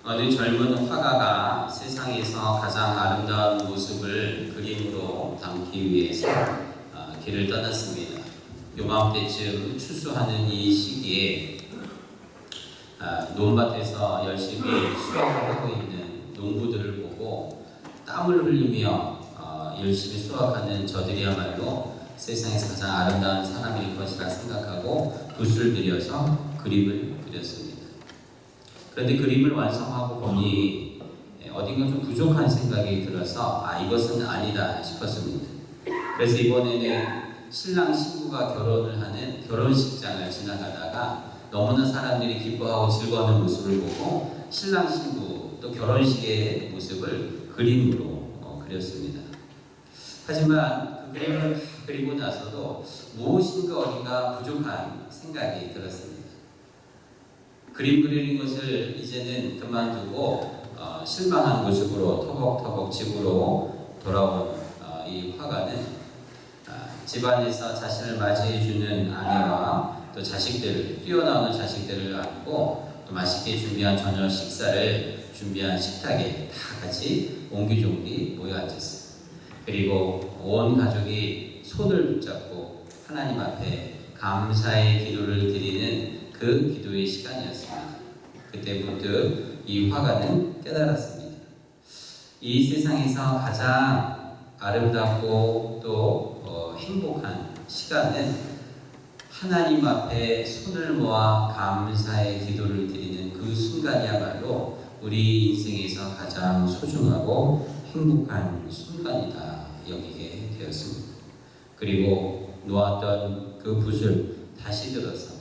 어느 젊은 화가가 세상에서 가장 아름다운 모습을 그림으로 담기 위해서 길을 떠났습니다. 요맘때쯤 추수하는 이 시기에 논밭에서 열심히 수확을 하고 있는 농부들을 보고 땀을 흘리며 열심히 수확하는 저들이야말로 세상에서 가장 아름다운 사람일 것이라 생각하고 붓을 들여서 그림을 그렸습니다. 그런데 그림을 완성하고 보니 어딘가 좀 부족한 생각이 들어서 이것은 아니다 싶었습니다. 그래서 이번에는 신랑 신부가 결혼을 하는 결혼식장을 지나가다가 너무나 사람들이 기뻐하고 즐거워하는 모습을 보고 신랑 신부 또 결혼식의 모습을 그림으로 그렸습니다. 하지만 그 그림을 그리고 나서도 무엇인가 어딘가 부족한 생각이 들었습니다. 그림 그리는 것을 이제는 그만두고 실망한 모습으로 터벅터벅 집으로 돌아온 이 화가는 집안에서 자신을 맞이해주는 아내와 또 자식들, 뛰어나오는 자식들을 안고 또 맛있게 준비한 저녁 식사를 준비한 식탁에 다 같이 옹기종기 모여 앉았어요. 그리고 온 가족이 손을 붙잡고 하나님 앞에 감사의 기도를 드리는 그 기도의 시간이었습니다. 그때 문득 이 화가는 깨달았습니다. 이 세상에서 가장 아름답고 또 행복한 시간은 하나님 앞에 손을 모아 감사의 기도를 드리는 그 순간이야말로 우리 인생에서 가장 소중하고 행복한 순간이다 여기게 되었습니다. 그리고 놓았던 그 붓을 다시 들어서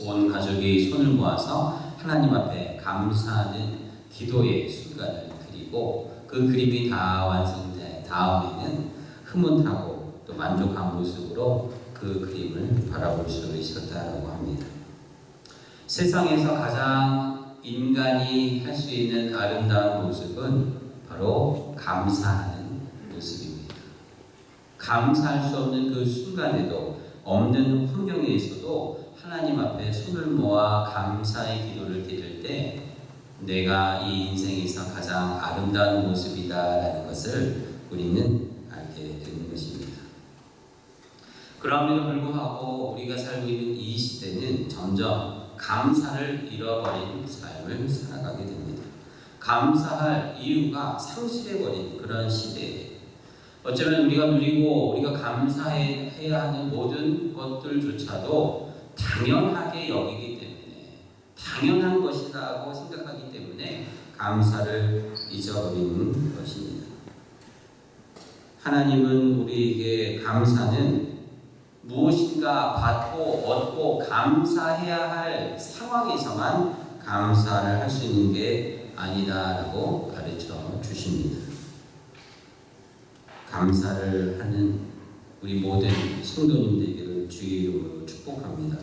온 가족이 손을 모아서 하나님 앞에 감사하는 기도의 순간을 그리고 그 그림이 다 완성된 다음에는 흐뭇하고 또 만족한 모습으로 그 그림을 바라볼 수 있었다고 합니다. 세상에서 가장 인간이 할 수 있는 아름다운 모습은 바로 감사하는 모습입니다. 감사할 수 없는 그 순간에도 없는 환경에서도 하나님 앞에 손을 모아 감사의 기도를 드릴 때 내가 이 인생에서 가장 아름다운 모습이다라는 것을 우리는 알게 되는 것입니다. 그럼에도 불구하고 우리가 살고 있는 이 시대는 점점 감사를 잃어버린 삶을 살아가게 됩니다. 감사할 이유가 상실해버린 그런 시대에 어쩌면 우리가 누리고 우리가 감사해야 하는 모든 것들조차도 당연하게 여기기 때문에 당연한 것이라고 생각하기 때문에 감사를 잊어버리는 것입니다. 하나님은 우리에게 감사는 무엇인가 받고 얻고 감사해야 할 상황에서만 감사를 할 수 있는 게 아니다라고 가르쳐 주십니다. 감사를 하는 우리 모든 성도님들에게 주의 이름으로 축복합니다.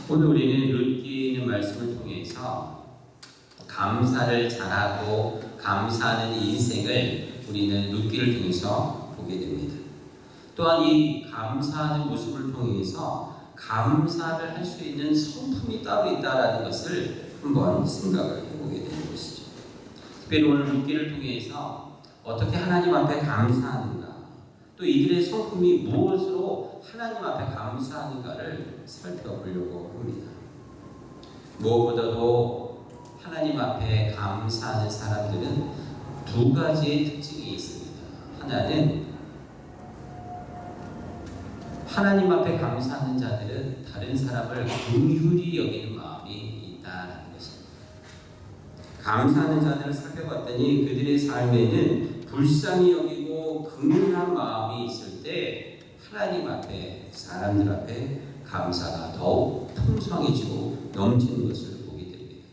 오늘 우리는 룻기 있는 말씀을 통해서 감사를 잘하고 감사하는 인생을 우리는 룻기를 통해서 보게 됩니다. 또한 이 감사하는 모습을 통해서 감사를 할 수 있는 성품이 따로 있다는 것을 한번 생각을 해보게 되는 것이죠. 특별히 오늘 룻기를 통해서 어떻게 하나님 앞에 감사하는가, 또 이들의 성품이 무엇으로 하나님 앞에 감사하는가를 살펴보려고 합니다. 무엇보다도 하나님 앞에 감사하는 사람들은 두 가지의 특징이 있습니다. 하나는 하나님 앞에 감사하는 자들은 다른 사람을 긍휼히 여기는 마음이 있다는 것입니다. 감사하는 자들을 살펴봤더니 그들의 삶에는 불쌍히 여기고 긍휼한 마음이 있을 때 하나님 앞에 사람들 앞에 감사가 더욱 풍성해지고 넘치는 것을 보게 됩니다.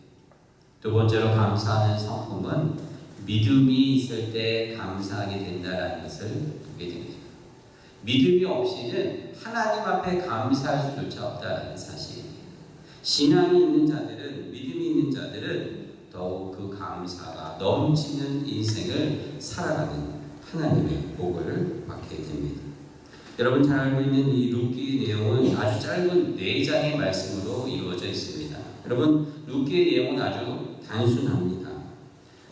두 번째로 감사하는 성품은 믿음이 있을 때 감사하게 된다는 것을 보게 됩니다. 믿음이 없이는 하나님 앞에 감사할 수조차 없다는 사실입니다. 신앙이 있는 자들은, 믿음이 있는 자들은 더욱 그 감사가 넘치는 인생을 살아가는 하나님의 복을 받게 됩니다. 여러분 잘 알고 있는 이 룻기 내용은 아주 짧은 4장의 말씀으로 이루어져 있습니다. 여러분 룻기의 내용은 아주 단순합니다.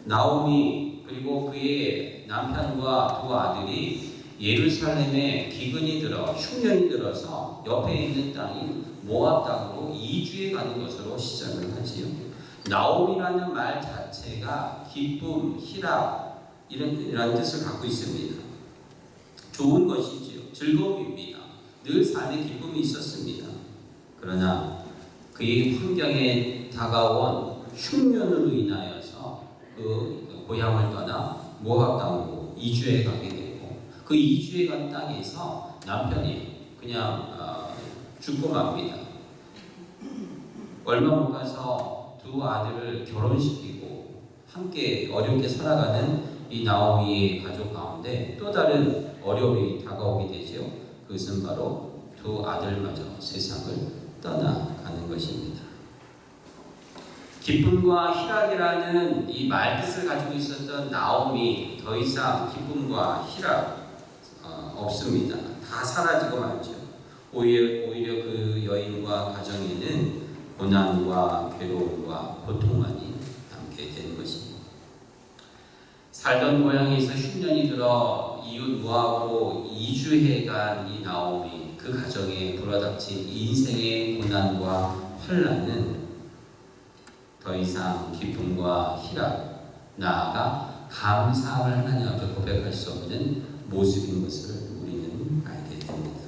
나오미 그리고 그의 남편과 두 아들이 예루살렘에 기근이 들어 흉년이 들어서 옆에 있는 땅인 모압 땅으로 이주해 가는 것으로 시작을 하지요. 나오미라는 말 자체가 기쁨, 희락 이런 뜻을 갖고 있습니다. 좋은 것이지요. 즐거움입니다. 늘 삶에 기쁨이 있었습니다. 그러나 그의 환경에 다가온 흉년으로 인하여서 그 고향을 떠나 모압 땅으로 이주해 가게 되고 그 이주해 간 땅에서 남편이 그냥 죽고 맙니다. 얼마 못 가서 두 아들을 결혼시키고 함께 어렵게 살아가는 이 나오미의 가족 가운데 또 다른 어려움이 다가오게 되죠. 그것은 바로 두 아들마저 세상을 떠나가는 것입니다. 기쁨과 희락이라는 이 말뜻을 가지고 있었던 나오미 더 이상 기쁨과 희락 없습니다. 다 사라지고 말죠. 오히려 그 여인과 가정에는 고난과 괴로움과 고통만이 남게 되는 것입니다. 살던 고향에서 흉년이 들어 이웃 모압으로 이주해 간 이 나오미 그 가정에 불어닥친 인생의 고난과 환난은 더 이상 기쁨과 희락 나아가 감사함을 하나님 앞에 고백할 수 없는 모습인 것을 우리는 알게 됩니다.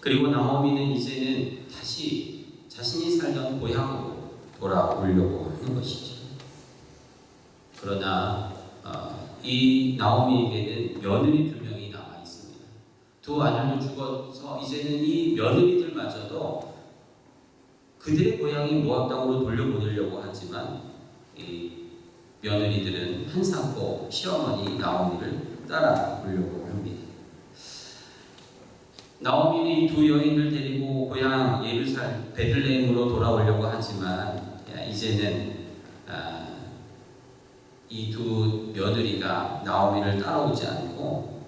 그리고 나오미는 이제는 다시 자신이 살던 고향으로 돌아오려고 하는 것이죠. 그러나 이 나오미에게는 며느리 두 명이 남아 있습니다. 두 아들도 죽어서 이제는 이 며느리들마저도 그들의 고향인 모압 땅으로 돌려보내려고 하지만 이 며느리들은 한사코 시어머니 나오미를 따라오려고 합니다. 나오미는 이 두 여인을 데리고 고향 예루살렘 베들레헴으로 돌아오려고 하지만 이제는 이 두 며느리가 나오미를 따라오지 않고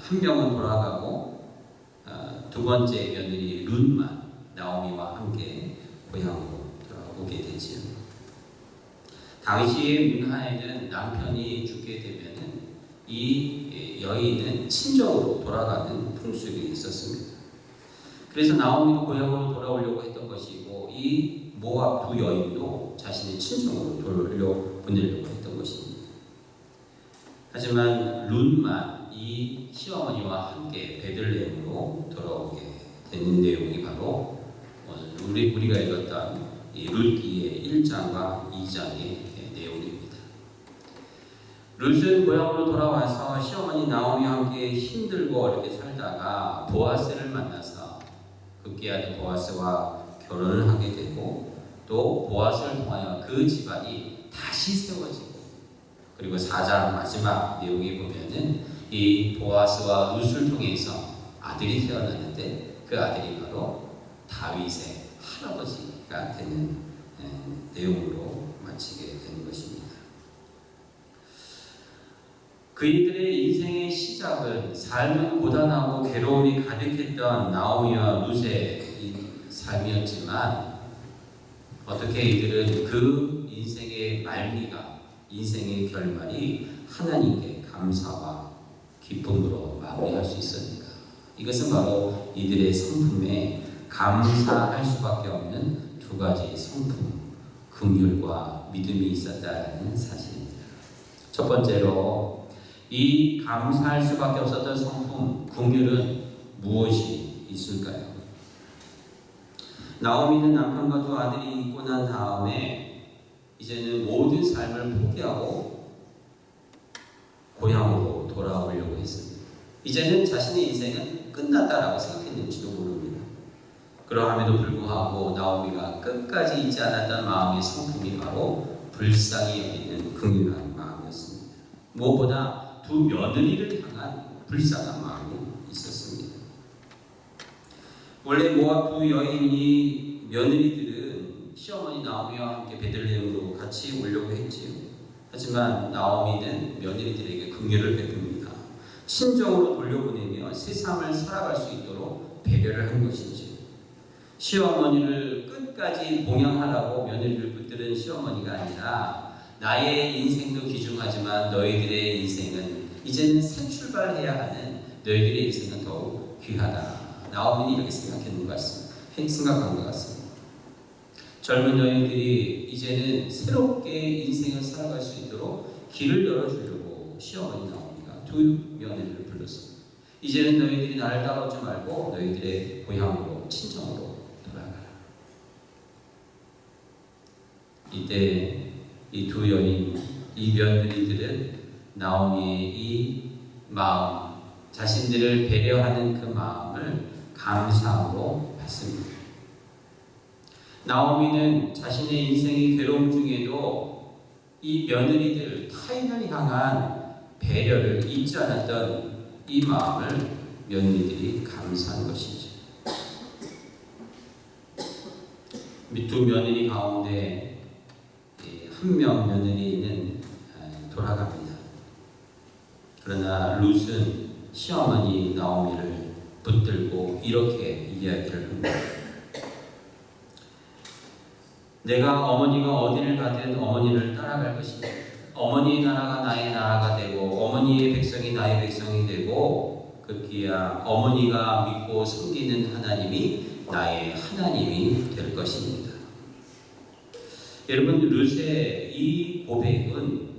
한 명은 돌아가고 두 번째 며느리 룻만 나오미와 함께 고향으로 돌아오게 되지요. 당시의 문화에는 남편이 죽게 되면은 이 여인은 친정으로 돌아가는 풍습이 있었습니다. 그래서 나오미도 고향으로 돌아오려고 했던 것이고 이 모압 두 여인도 자신의 친정으로 돌려보내려고 했던 것입니다. 하지만 룻만 이 시어머니와 함께 베들레헴으로 돌아오게 되는 내용이 바로 오늘 우리가 읽었던 이 룻기의 1장과 2장의 내용입니다. 룻은 고향으로 돌아와서 시어머니 나오미와 함께 힘들고 어렵게 살다가 보아스를 만나서 급기야는 보아스와 결혼을 하게 되고 또 보아스를 통하여 그 집안이 다시 세워지고 그리고 4장 마지막 내용에 보면은 이 보아스와 룻을 통해서 아들이 태어나는데 그 아들이 바로 다윗의 할아버지가 되는 내용으로 마치게 되는 것입니다. 그이들의 인생의 시작은 삶은 고단하고 괴로움이 가득했던 나오미와 룻의 삶이었지만 어떻게 이들은 그 인생의 말미가 인생의 결말이 하나님께 감사와 기쁨으로 마무리할 수 있었는가? 이것은 바로 이들의 성품에 감사할 수밖에 없는 두 가지 성품, 긍휼과 믿음이 있었다는 사실입니다. 첫 번째로 이 감사할 수밖에 없었던 성품, 긍휼은 무엇이 있을까요? 나오미는 남편과 두 아들이 있고 난 다음에 이제는 모든 삶을 포기하고 고향으로 돌아오려고 했습니다. 이제는 자신의 인생은 끝났다라고 생각했는지도 모릅니다. 그러함에도 불구하고 나오미가 끝까지 잊지 않았던 마음의 성품이 바로 불쌍히 여기는 긍휼한 마음이었습니다. 무엇보다 두 며느리를 향한 불쌍한 마음이 있었습니다. 원래 모압 두 여인이 며느리들은 시어머니 나오미와 함께 베들레헴으로 같이 오려고 했지요. 하지만 나오미는 며느리들에게 긍휼을 베풉니다. 친정으로 돌려보내며 세상을 살아갈 수 있도록 배려를 한 것이죠. 시어머니를 끝까지 봉양하라고 며느리를 붙드는 시어머니가 아니라 나의 인생도 귀중하지만 너희들의 인생은 이제는 새 출발해야 하는 너희들의 인생은 더욱 귀하다. 나오미는 이렇게 생각한 것 같습니다. 젊은 여인들이 이제는 새롭게 인생을 살아갈 수 있도록 길을 열어주려고 시어머니 나오미가 두 며느리를 불렀습니다. 이제는 너희들이 나를 따라오지 말고 너희들의 고향으로 친정으로 돌아가라. 이때 이 두 여인, 이 며느리들은 나오미의 이 마음, 자신들을 배려하는 그 마음을 감사함으로 받습니다. 나오미는 자신의 인생의 괴로움 중에도 이 며느리들 타인을 향한 배려를 잊지 않았던 이 마음을 며느리들이 감사한 것이죠. 두 며느리 가운데 한 명 며느리는 돌아갑니다. 그러나 룻은 시어머니 나오미를 붙들고 이렇게 이야기를 합니다. 내가 어머니가 어디를 가든 어머니를 따라갈 것이다. 어머니의 나라가 나의 나라가 되고 어머니의 백성이 나의 백성이 되고 급기야 어머니가 믿고 섬기는 하나님이 나의 하나님이 될 것입니다. 여러분, 룻의 이 고백은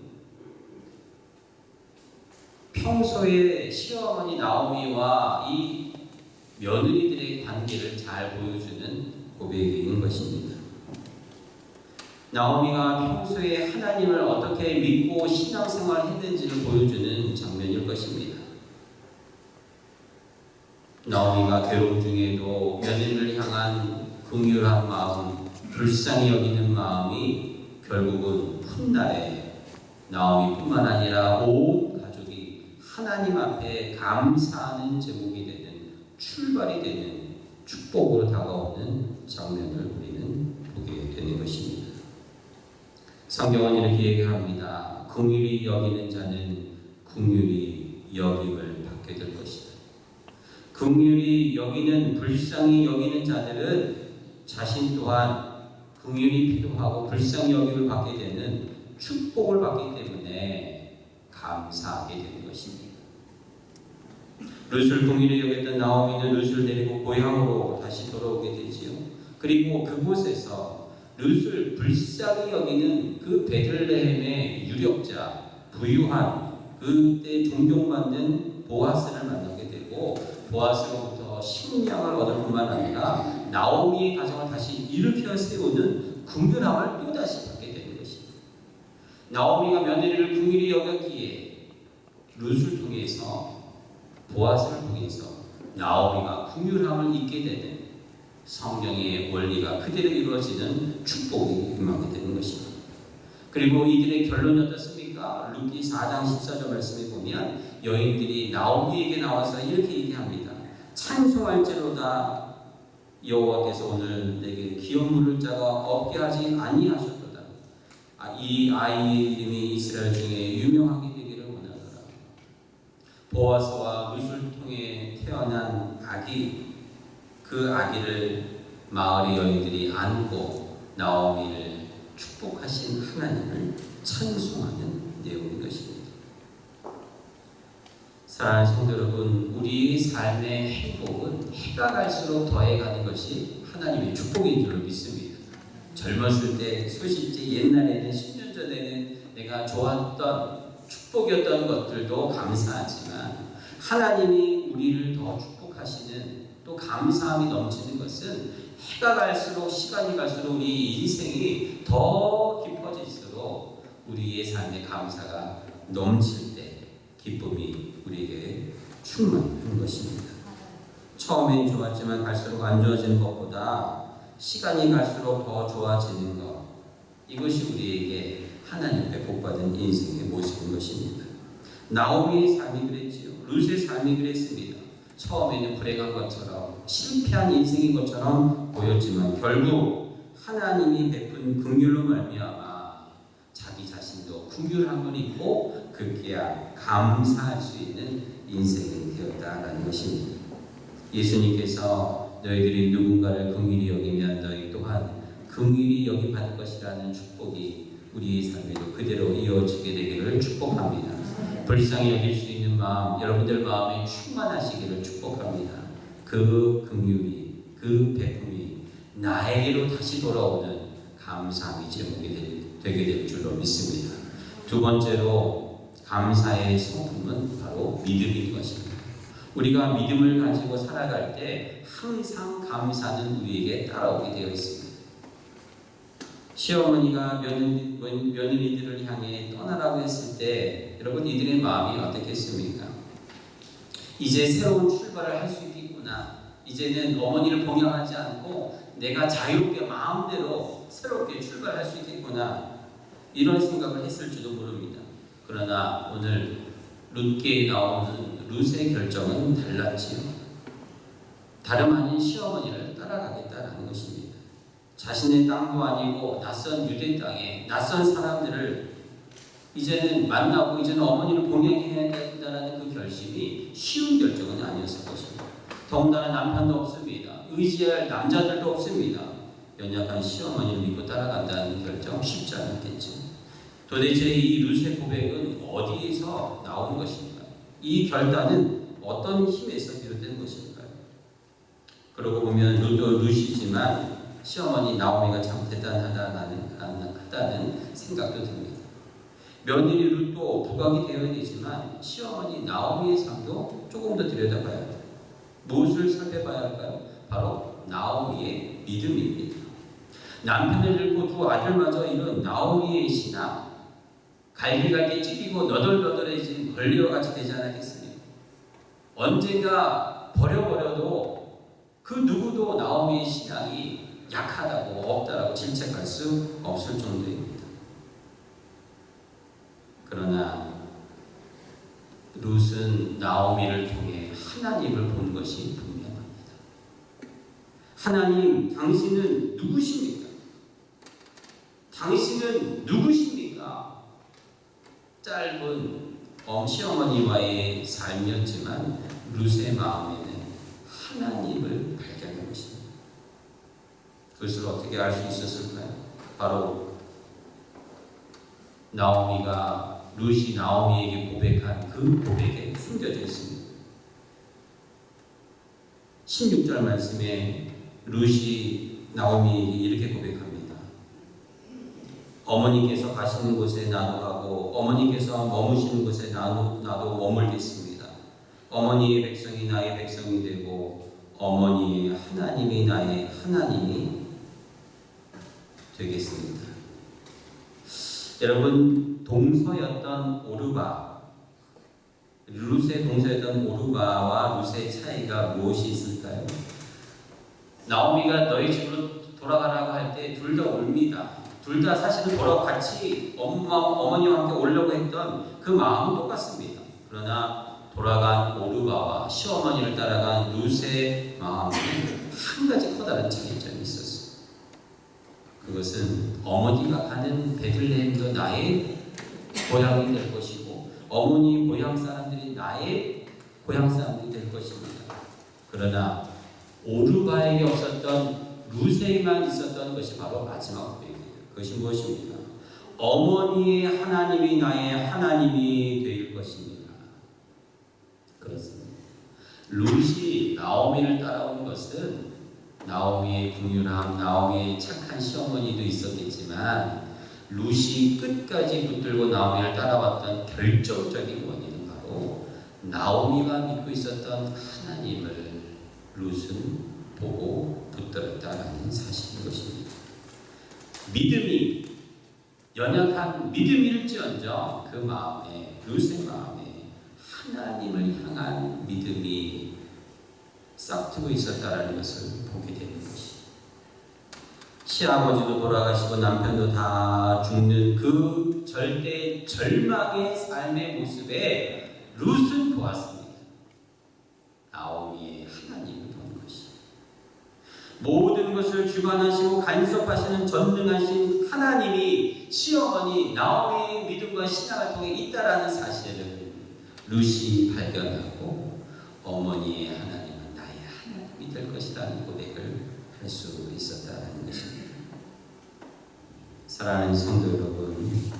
평소에 시어머니 나오미와 이 며느리들의 관계를 잘 보여주는 고백인 것입니다. 나오미가 평소에 하나님을 어떻게 믿고 신앙생활 했는지를 보여주는 장면일 것입니다. 나오미가 괴로움 중에도 며느리를 향한 긍휼한 마음, 불쌍히 여기는 마음이 결국은 훗날에 나오미뿐만 아니라 온 가족이 하나님 앞에 감사하는 제목이 되는, 출발이 되는 축복으로 다가오는 장면을 우리는 보게 되는 것입니다. 성경은 이렇게 얘기합니다. 긍휼히 여기는 자는 긍휼히 여김을 받게 될 것이다. 긍휼히 여기는, 불쌍히 여기는 자들은 자신 또한 긍휼이 필요하고 불쌍히 여김을 받게 되는 축복을 받기 때문에 감사하게 되는 것입니다. 룻을 긍휼히 여겼던 나오미는 룻을 데리고 고향으로 다시 돌아오게 되지요. 그리고 그곳에서 룻을 불쌍히 여기는 그 베들레헴의 유력자, 부유한, 그때 존경받는 보아스를 만나게 되고 보아스로부터 식량을 얻을 뿐만 아니라 나오미의 가정을 다시 일으켜 세우는 긍휼함을 또다시 받게 되는 것입니다. 나오미가 며느리를 긍휼히 여겼기에 룻을 통해서, 보아스를 통해서 나오미가 긍휼함을 잊게 되는 성경의 원리가 그대로 이루어지는 축복이 임하게 되는 것입니다. 그리고 이들의 결론이 어떻습니까? 룻기 4장 14절 말씀에 보면 여인들이 나오미에게 나와서 이렇게 얘기합니다. 찬송할지로다 여호와께서 오늘 내게 기업 물을 자가 없게 하지 아니하셨도다. 이 아이의 이름이 이스라엘 중에 유명하게 되기를 원하노라. 보아스와 룻을 통해 태어난 아기, 그 아기를 마을의 여인들이 안고 나오미를 축복하신 하나님을 찬송하는 내용인 것입니다. 사랑하는 성도 여러분, 우리의 삶의 행복은 해가 갈수록 더해가는 것이 하나님의 축복인 줄 믿습니다. 젊었을 때, 소실제 옛날에는 10년 전에는 내가 좋았던 축복이었던 것들도 감사하지만 하나님이 우리를 더 축복하시는, 또 감사함이 넘치는 것은 해가 갈수록, 시간이 갈수록 우리 인생이 더 깊어질수록 우리의 삶의 감사가 넘칠 때 기쁨이 우리에게 충만한 것입니다. 처음엔 좋았지만 갈수록 안 좋아지는 것보다 시간이 갈수록 더 좋아지는 것, 이것이 우리에게 하나님께 복받은 인생의 모습인 것입니다. 나오미의 삶이 그랬지요. 룻의 삶이 그랬습니다. 처음에는 불행한 것처럼, 실패한 인생인 것처럼 보였지만 결국 하나님이 베푼 긍휼로 말미암아 자기 자신도 긍휼함을 입고 급기야 감사할 수 있는 인생이 되었다라는 것입니다. 예수님께서 너희들이 누군가를 긍휼히 여기면 너희 또한 긍휼히 여기 받을 것이라는 축복이 우리의 삶에도 그대로 이어지게 되기를 축복합니다. 불쌍히 여길 수 있는 마음, 여러분들 마음에 충만하시기를 축복합니다. 그 긍휼이, 그 베품이 나에게로 다시 돌아오는 감사함이 제목이 되게 될 줄로 믿습니다. 두 번째로 감사의 성품은 바로 믿음인 것입니다. 우리가 믿음을 가지고 살아갈 때 항상 감사는 우리에게 따라오게 되어 있습니다. 시어머니가 며느리들을 향해 떠나라고 했을 때 여러분 이들의 마음이 어떻겠습니까? 이제 새로운 출발을 할 수 있겠구나. 이제는 어머니를 봉양하지 않고 내가 자유롭게 마음대로 새롭게 출발할 수 있겠구나. 이런 생각을 했을지도 모릅니다. 그러나 오늘 룻기에 나오는 룻의 결정은 달랐지요. 다름 아닌 시어머니를 따라가겠다라는 것입니다. 자신의 땅도 아니고 낯선 유대 땅에 낯선 사람들을 이제는 만나고 이제는 어머니를 봉양해야 된다는 그 결심이 쉬운 결정은 아니었을 것입니다. 더군다나 남편도 없습니다. 의지할 남자들도 없습니다. 연약한 시어머니를 믿고 따라간다는 결정 쉽지 않았겠죠. 도대체 이 룻의 고백은 어디에서 나온 것인가? 이 결단은 어떤 힘에서 비롯된 것일까요? 그러고 보면 룻도 룻이지만 시어머니 나오미가 참 대단하다는 생각도 듭니다. 며느리 룻도 부각이 되어야 되지만 시어머니 나오미의 삶도 조금 더 들여다봐야 합니다. 무엇을 살펴봐야 할까요? 바로 나오미의 믿음입니다. 남편을 잃고 두 아들마저 잃은 나오미의 신앙, 갈기갈기 찢기고 너덜너덜해진 벌레와 같이 되지 않았겠습니까? 언젠가 버려버려도 그 누구도 나오미의 신앙이 약하다고 없다라고 질책할 수 없을 정도입니다. 그러나 룻은 나오미를 통해 하나님을 본 것이 분명합니다. 하나님, 당신은 누구십니까? 당신은 누구십니까? 짧은 시어머니와의 삶이었지만 룻의 마음에는 하나님을 발견한 것입니다. 그것을 어떻게 알 수 있었을까요? 바로 룻이 나오미에게 고백한 그 고백에 숨겨져 있습니다. 16절 말씀에 룻이 나오미에게 이렇게 고백합니다. 어머니께서 가시는 곳에 나도 가고 어머니께서 머무시는 곳에 나도 머물겠습니다. 어머니의 백성이 나의 백성이 되고 어머니의 하나님이 나의 하나님이 되겠습니다. 여러분, 동서였던 오르바, 룻의 동서였던 오르바와 룻의 차이가 무엇이 있을까요? 나오미가 너희 집으로 돌아가라고 할 때 둘 다 옵니다. 둘 다 사실은 같이 어머니와 함께 오려고 했던 그 마음은 똑같습니다. 그러나 돌아간 오르바와 시어머니를 따라간 룻의 마음은 한 가지 커다란 차이점이 있었습니다. 그것은 어머니가 가는 베들레헴도 나의 고향이 될 것이고 어머니 고향 사람들이 나의 고향 사람들이 될 것입니다. 그러나 오르바에게 없었던 룻에게만 있었던 것이 바로 마지막 고백이에요. 그것이 무엇입니까? 어머니의 하나님이 나의 하나님이 될 것입니다. 그렇습니다. 룻이 나오미를 따라온 것은 나오미의 긍휼함, 나오미의 착한 시어머니도 있었겠지만 룻이 끝까지 붙들고 나오미를 따라왔던 결정적인 원인은 바로 나오미가 믿고 있었던 하나님을 룻은 보고 붙들었다는 사실인 것입니다. 믿음이 연약한 믿음일지언정 그 마음에, 룻의 마음에 하나님을 향한 믿음이 싹트고 있었다라는 것을 보게 되는 것이. 시아버지도 돌아가시고 남편도 다 죽는 그 절대 절망의 삶의 모습에 룻은 보았습니다. 나오미의 하나님을 본 것이. 모든 것을 주관하시고 간섭하시는 전능하신 하나님이 시어머니 나오미의 믿음과 신앙을 통해 있다라는 사실을 룻이 발견하고 어머니의 하나님은 나의 하나님이 될 것이라는 고백을 할 수 있었다는 것입니다. 사랑하는 성도 여러분,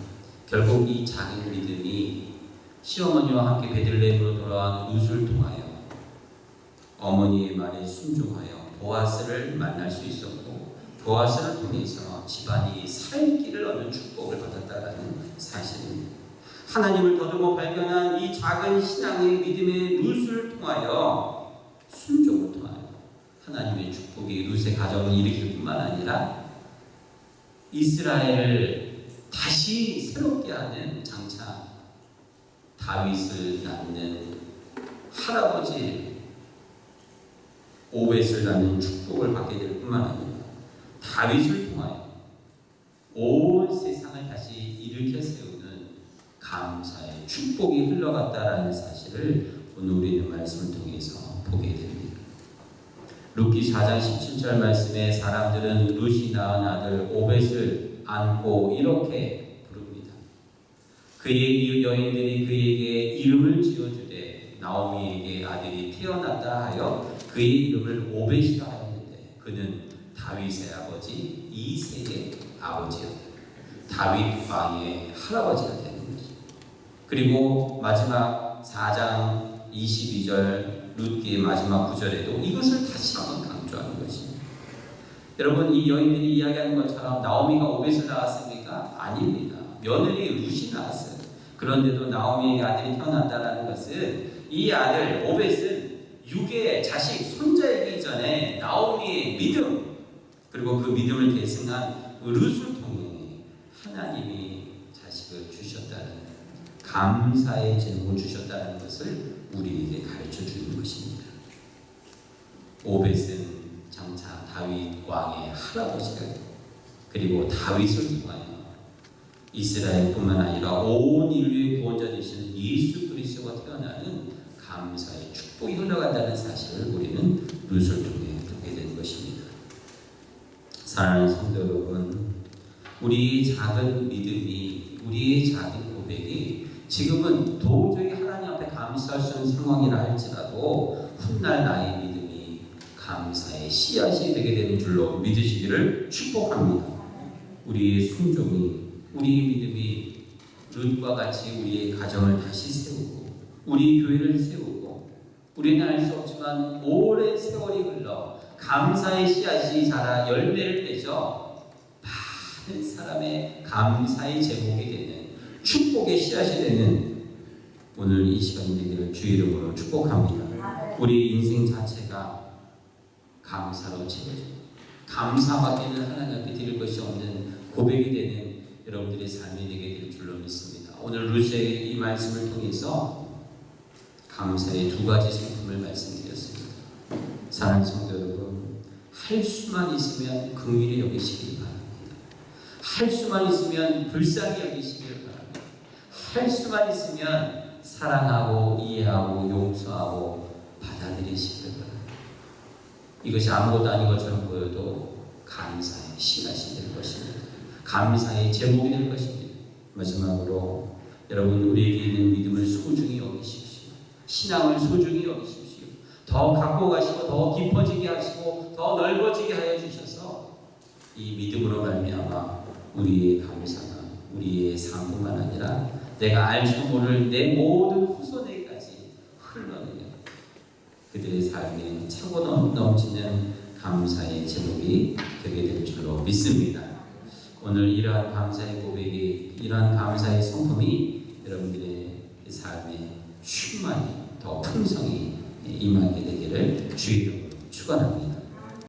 결국 이 작은 믿음이 시어머니와 함께 베들레헴으로 돌아온 룻을 통하여 어머니의 말에 순종하여 보아스를 만날 수 있었고, 보아스를 통해서 집안이 살 길을 얻는 축복을 받았다라는 사실입니다. 하나님을 더듬어 발견한 이 작은 신앙의 믿음의 룻을 통하여, 순종을 통하여 하나님의 축복이 룻의 가정을 일으킬 뿐만 아니라 이스라엘을 다시 새롭게 하는, 장차 다윗을 낳는 할아버지 오벳을 낳는 축복을 받게 될 뿐만 아니라 다윗을 통하여 온 세상을 다시 일으켜 세우는 감사의 축복이 흘러갔다라는 사실을 오늘 우리는 말씀을 통해서 보게 됩니다. 룻기 4장 17절 말씀에 사람들은 룻이 낳은 아들 오벳을 안고 이렇게 부릅니다. 그의 여인들이 그에게 이름을 지어주되 나오미에게 아들이 태어났다 하여 그의 이름을 오벳이라 하였는데 그는 다윗의 아버지 이새의 아버지였다. 다윗 왕의 할아버지가 되는 것입니다. 그리고 마지막 4장 22절 룻기의 마지막 구절에도 이것을 다시 한번 강조하는 것입니다. 여러분, 이 여인들이 이야기하는 것처럼 나오미가 오벳을 낳았습니까? 아닙니다. 며느리 룻이 낳았어요. 그런데도 나오미에게 아들이 태어난다는 것은 이 아들 오벳은 육의 자식 손자이기 전에 나오미의 믿음, 그리고 그 믿음을 계승한 룻을 통해 하나님이 자식을 주셨다는, 감사의 제목을 주셨다는 것을 우리에게 가르쳐 주는 것입니다. 오벳은 장차 다윗 왕의 할아버지가 되고, 그리고 다윗을 통하여 이스라엘뿐만 아니라 온 인류의 구원자 되시는 예수 그리스도가 태어나는 감사의 축복이 흘러간다는 사실을 우리는 룻을 통해 보게 된 것입니다. 사랑하는 성도 여러분, 우리의 작은 믿음이, 우리의 작은 고백이 지금은 도저히 하나님 앞에 감사할 수 없는 상황이라 할지라도 훗날 나의 믿음이 감사의 씨앗이 되게 되는 줄로 믿으시기를 축복합니다. 우리의 순종이, 우리의 믿음이 룻과 같이 우리의 가정을 다시 세우고 우리 교회를 세우고, 우리는 알 수 없지만 오랜 세월이 흘러 감사의 씨앗이 자라 열매를 맺어 많은 사람의 감사의 제목이 되는, 축복의 씨앗이 되는 오늘 이 시간이 되기를 주의 이름으로 축복합니다. 우리 인생 자체가 감사로 채워져, 감사밖에는 하나님 앞에 드릴 것이 없는 고백이 되는 여러분들의 삶이 되게 될 줄로 믿습니다. 오늘 룻의 이 말씀을 통해서 감사의 두 가지 성품을 말씀드렸습니다. 사랑하는 성도 여러분, 할 수만 있으면 긍휼히 여기시길 바랍니다. 할 수만 있으면 불쌍히 여기시길 바랍니다. 할 수만 있으면 사랑하고 이해하고 용서하고 받아들이시길 바랍니다. 이것이 아무것도 아닌 것처럼 보여도 감사의 씨앗이 될 것입니다. 감사의 제목이 될 것입니다. 마지막으로 여러분, 우리에게 있는 믿음을 소중히 여기십시오. 신앙을 소중히 여기십시오. 더 갖고 가시고 더 깊어지게 하시고 더 넓어지게 하여 주셔서 이 믿음으로 말미암아 우리의 감사가 우리의 삶뿐만 아니라 내가 알지도 모를 내 모든 후손에게까지 흘러내려 그들의 삶에 차고 넘치는 감사의 제목이 되게 될 줄로 믿습니다. 오늘 이러한 감사의 고백이, 이러한 감사의 성품이 여러분들의 삶에 충만히 더 풍성히 임하게 되기를 주의 이름으로 축원합니다.